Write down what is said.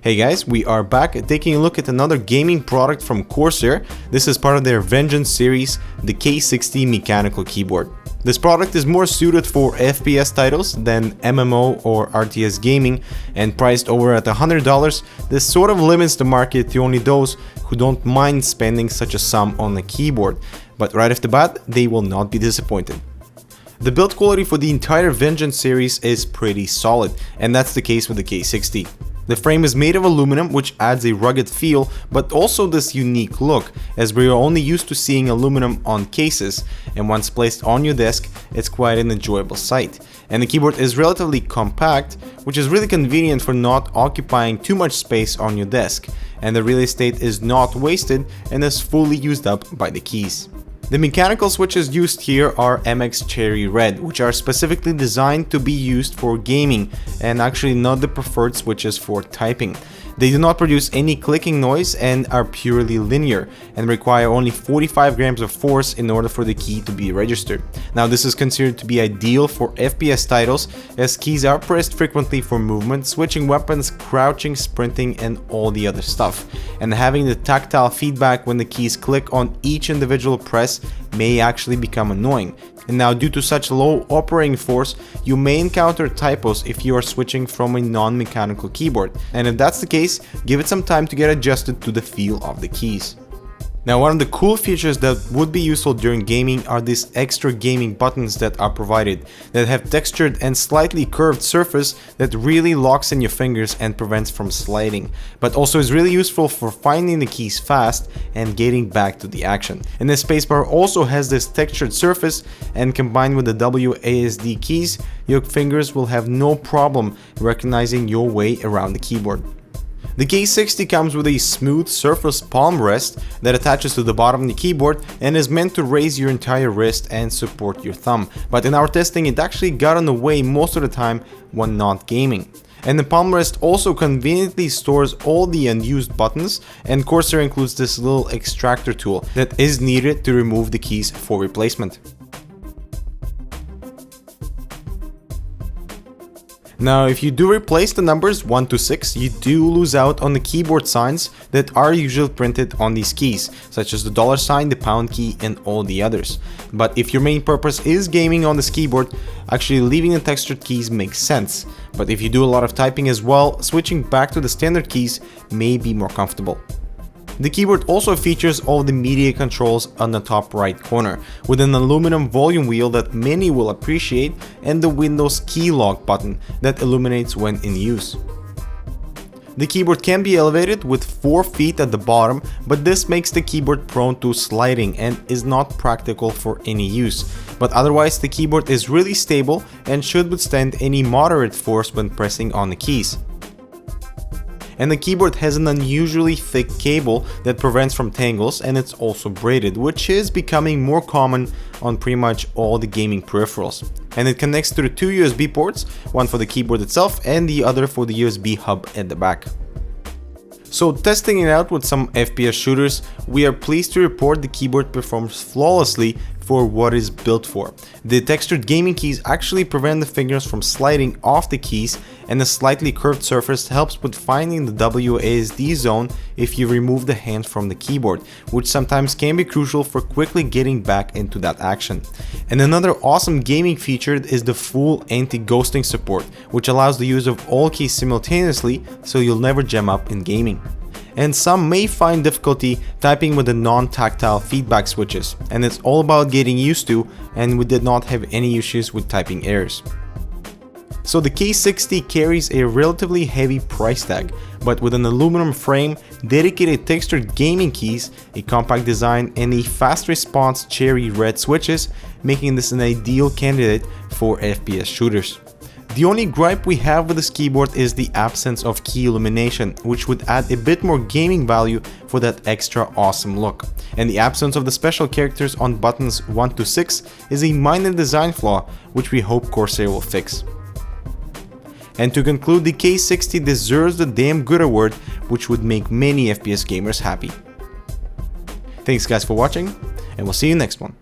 Hey guys, we are back taking a look at another gaming product from Corsair. This is part of their Vengeance series, the K60 mechanical keyboard. This product is more suited for FPS titles than MMO or RTS gaming, and priced over at $100, this sort of limits the market to only those who don't mind spending such a sum on a keyboard. But right off the bat, they will not be disappointed. The build quality for the entire Vengeance series is pretty solid, and that's the case with the K60. The frame is made of aluminum, which adds a rugged feel, but also this unique look, as we are only used to seeing aluminum on cases, and once placed on your desk, it's quite an enjoyable sight. And the keyboard is relatively compact, which is really convenient for not occupying too much space on your desk, and the real estate is not wasted and is fully used up by the keys. The mechanical switches used here are MX Cherry Red, which are specifically designed to be used for gaming and actually not the preferred switches for typing. They do not produce any clicking noise and are purely linear and require only 45 grams of force in order for the key to be registered. Now this is considered to be ideal for FPS titles, as keys are pressed frequently for movement, switching weapons, crouching, sprinting and all the other stuff. And having the tactile feedback when the keys click on each individual press may actually become annoying. And now, due to such low operating force, you may encounter typos if you are switching from a non-mechanical keyboard, and if that's the case, give it some time to get adjusted to the feel of the keys. Now, one of the cool features that would be useful during gaming are these extra gaming buttons that are provided, that have textured and slightly curved surface that really locks in your fingers and prevents from sliding, but also is really useful for finding the keys fast and getting back to the action. And the spacebar also has this textured surface, and combined with the WASD keys, your fingers will have no problem recognizing your way around the keyboard. The K60 comes with a smooth surface palm rest that attaches to the bottom of the keyboard and is meant to raise your entire wrist and support your thumb, but in our testing it actually got in the way most of the time when not gaming. And the palm rest also conveniently stores all the unused buttons, and Corsair includes this little extractor tool that is needed to remove the keys for replacement. Now, if you do replace the numbers 1 to 6, you do lose out on the keyboard signs that are usually printed on these keys, such as the $sign, the pound key, and all the others. But if your main purpose is gaming on this keyboard, actually leaving the textured keys makes sense. But if you do a lot of typing as well, switching back to the standard keys may be more comfortable. The keyboard also features all the media controls on the top right corner, with an aluminum volume wheel that many will appreciate, and the Windows key lock button that illuminates when in use. The keyboard can be elevated with 4 feet at the bottom, but this makes the keyboard prone to sliding and is not practical for any use. But otherwise, the keyboard is really stable and should withstand any moderate force when pressing on the keys. And the keyboard has an unusually thick cable that prevents from tangles, and it's also braided, which is becoming more common on pretty much all the gaming peripherals. And it connects to the 2 USB ports, one for the keyboard itself and the other for the USB hub at the back. So testing it out with some FPS shooters, we are pleased to report the keyboard performs flawlessly for what it's built for. The textured gaming keys actually prevent the fingers from sliding off the keys, and the slightly curved surface helps with finding the WASD zone if you remove the hand from the keyboard, which sometimes can be crucial for quickly getting back into that action. And another awesome gaming feature is the full anti-ghosting support, which allows the use of all keys simultaneously, so you'll never jam up in gaming. And some may find difficulty typing with the non-tactile feedback switches, and it's all about getting used to, and we did not have any issues with typing errors. So the K60 carries a relatively heavy price tag, but with an aluminum frame, dedicated textured gaming keys, a compact design, and a fast response cherry red switches, making this an ideal candidate for FPS shooters. The only gripe we have with this keyboard is the absence of key illumination, which would add a bit more gaming value for that extra awesome look. And the absence of the special characters on buttons 1 to 6 is a minor design flaw, which we hope Corsair will fix. And to conclude, the K60 deserves the damn good award, which would make many FPS gamers happy. Thanks guys for watching, and we'll see you next one.